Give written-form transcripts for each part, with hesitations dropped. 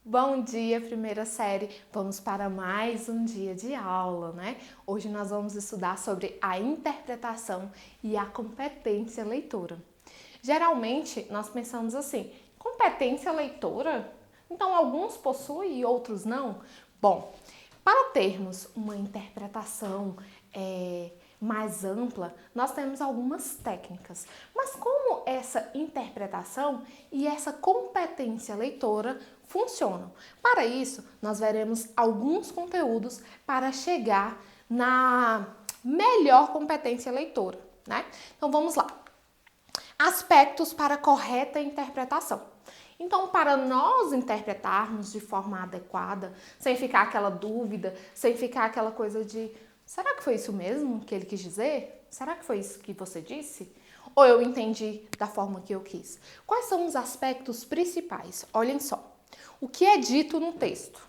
Bom dia, primeira série! Vamos para mais um dia de aula, né? Hoje nós vamos estudar sobre a interpretação e a competência leitora. Geralmente, nós pensamos assim, competência leitora? Então, alguns possuem e outros não? Bom, para termos uma interpretação mais ampla, nós temos algumas técnicas. Mas como essa interpretação e essa competência leitora funcionam? Para isso, nós veremos alguns conteúdos para chegar na melhor competência leitora, né? Então vamos lá. Aspectos para correta interpretação. Então, para nós interpretarmos de forma adequada, sem ficar aquela dúvida, sem ficar aquela coisa de será que foi isso mesmo que ele quis dizer? Será que foi isso que você disse? Ou eu entendi da forma que eu quis? Quais são os aspectos principais? Olhem só. O que é dito no texto?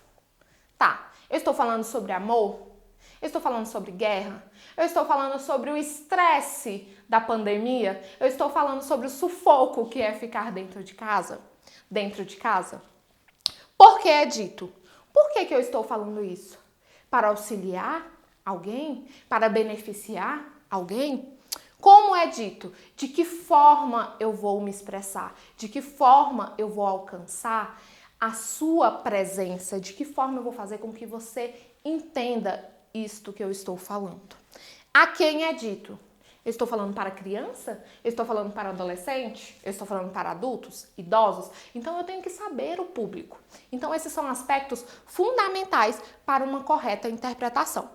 Tá, eu estou falando sobre amor? Eu estou falando sobre guerra? Eu estou falando sobre o estresse da pandemia? Eu estou falando sobre o sufoco que é ficar dentro de casa? Por que é dito? Por que eu estou falando isso? Para auxiliar alguém? Para beneficiar alguém? Como é dito? De que forma eu vou me expressar? De que forma eu vou alcançar a sua presença? De que forma eu vou fazer com que você entenda isto que eu estou falando? A quem é dito? Eu estou falando para criança? Eu estou falando para adolescente? Eu estou falando para adultos, idosos? Então eu tenho que saber o público. Então esses são aspectos fundamentais para uma correta interpretação.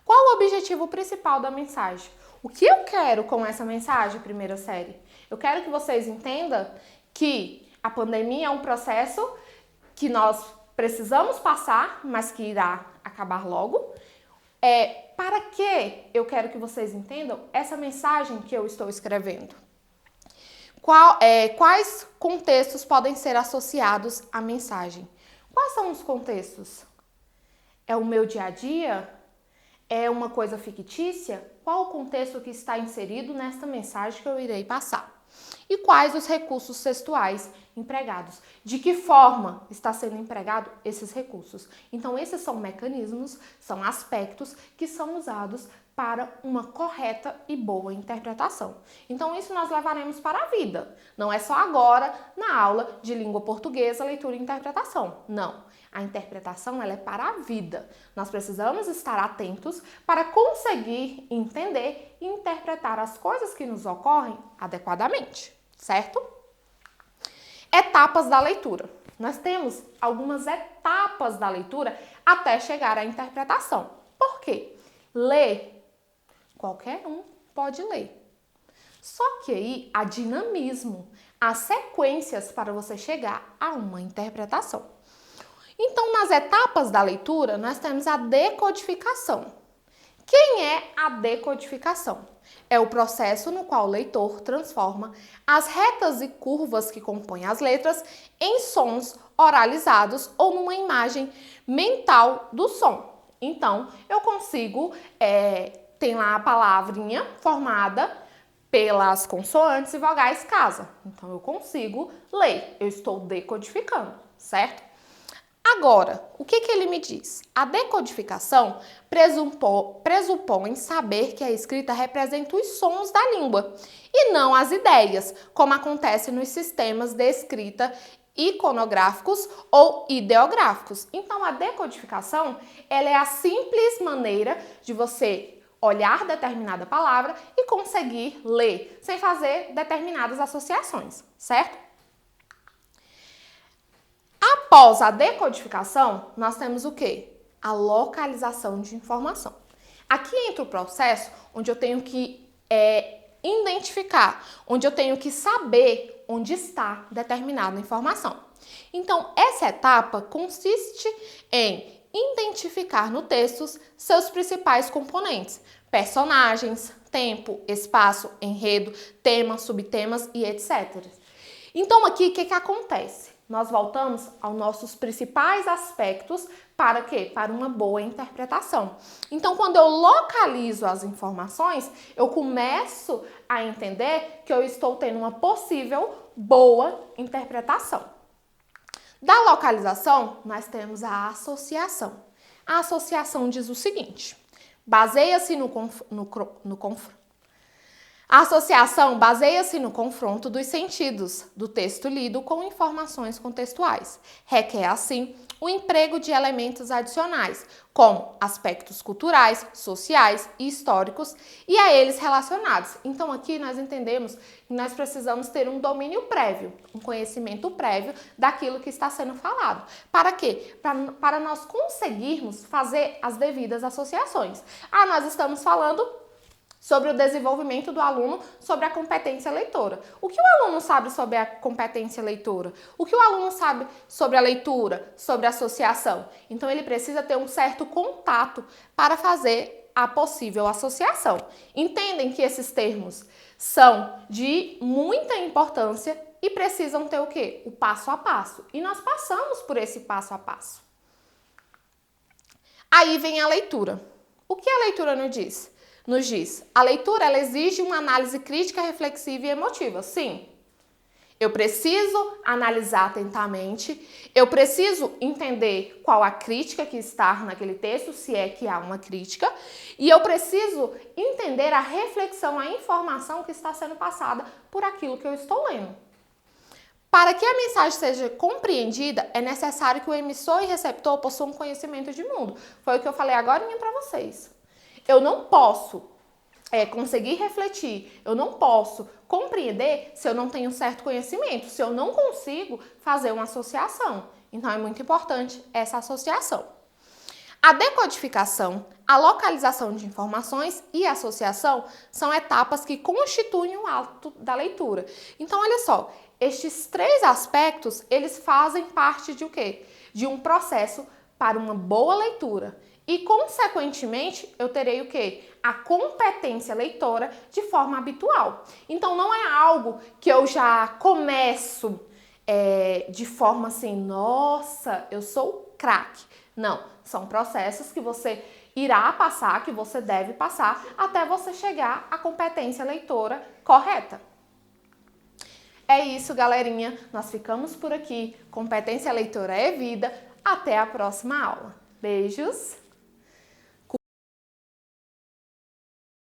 Qual o objetivo principal da mensagem? O que eu quero com essa mensagem, primeira série? Eu quero que vocês entendam que a pandemia é um processo que nós precisamos passar, mas que irá acabar logo. Para que eu quero que vocês entendam essa mensagem que eu estou escrevendo? Quais contextos podem ser associados à mensagem? Quais são os contextos? É o meu dia a dia? É uma coisa fictícia? Qual o contexto que está inserido nesta mensagem que eu irei passar? E quais os recursos textuais empregados? De que forma está sendo empregado esses recursos? Então, esses são mecanismos, são aspectos que são usados para uma correta e boa interpretação. Então, isso nós levaremos para a vida. Não é só agora na aula de língua portuguesa, leitura e interpretação. Não. A interpretação ela é para a vida. Nós precisamos estar atentos para conseguir entender e interpretar as coisas que nos ocorrem adequadamente, certo? Etapas da leitura. Nós temos algumas etapas da leitura até chegar à interpretação. Por quê? Ler, qualquer um pode ler. Só que aí há dinamismo, há sequências para você chegar a uma interpretação. Então, nas etapas da leitura, nós temos a decodificação. Quem é a decodificação? É o processo no qual o leitor transforma as retas e curvas que compõem as letras em sons oralizados ou numa imagem mental do som. Então, eu consigo, tem lá a palavrinha formada pelas consoantes e vogais casa. Então, eu consigo ler, eu estou decodificando, certo? Agora, o que ele me diz? A decodificação pressupõe saber que a escrita representa os sons da língua e não as ideias, como acontece nos sistemas de escrita iconográficos ou ideográficos. Então, a decodificação ela é a simples maneira de você olhar determinada palavra e conseguir ler, sem fazer determinadas associações, certo? Após a decodificação, nós temos o quê? A localização de informação. Aqui entra o processo onde eu tenho que identificar, onde eu tenho que saber onde está determinada informação. Então, essa etapa consiste em identificar no texto seus principais componentes, personagens, tempo, espaço, enredo, temas, subtemas e etc. Então, aqui, o que acontece? Nós voltamos aos nossos principais aspectos para quê? Para uma boa interpretação. Então, quando eu localizo as informações, eu começo a entender que eu estou tendo uma possível boa interpretação. Da Da localização, nós temos a associação. A associação diz o seguinte: baseia-se A associação baseia-se no confronto dos sentidos do texto lido com informações contextuais. Requer, assim, o emprego de elementos adicionais, como aspectos culturais, sociais e históricos, e a eles relacionados. Então, aqui nós entendemos que nós precisamos ter um domínio prévio, um conhecimento prévio daquilo que está sendo falado. Para quê? Para nós conseguirmos fazer as devidas associações. Nós estamos falando sobre o desenvolvimento do aluno sobre a competência leitora. O que o aluno sabe sobre a competência leitora? O que o aluno sabe sobre a leitura, sobre a associação? Então, ele precisa ter um certo contato para fazer a possível associação. Entendem que esses termos são de muita importância e precisam ter o quê? O passo a passo. E nós passamos por esse passo a passo. Aí vem a leitura. O que a leitura nos diz? A leitura ela exige uma análise crítica, reflexiva e emotiva. Sim, eu preciso analisar atentamente, eu preciso entender qual a crítica que está naquele texto, se é que há uma crítica, e eu preciso entender a reflexão, a informação que está sendo passada por aquilo que eu estou lendo. Para que a mensagem seja compreendida, é necessário que o emissor e receptor possuam conhecimento de mundo. Foi o que eu falei agora para vocês. Eu não posso conseguir refletir, eu não posso compreender se eu não tenho certo conhecimento, se eu não consigo fazer uma associação. Então, é muito importante essa associação. A decodificação, a localização de informações e a associação são etapas que constituem o ato da leitura. Então, olha só, estes três aspectos, eles fazem parte de o quê? De um processo para uma boa leitura. E, consequentemente, eu terei o quê? A competência leitora de forma habitual. Então, não é algo que eu já começo de forma assim, nossa, eu sou craque. Não, são processos que você irá passar, que você deve passar, até você chegar à competência leitora correta. É isso, galerinha. Nós ficamos por aqui. Competência leitora é vida. Até a próxima aula. Beijos!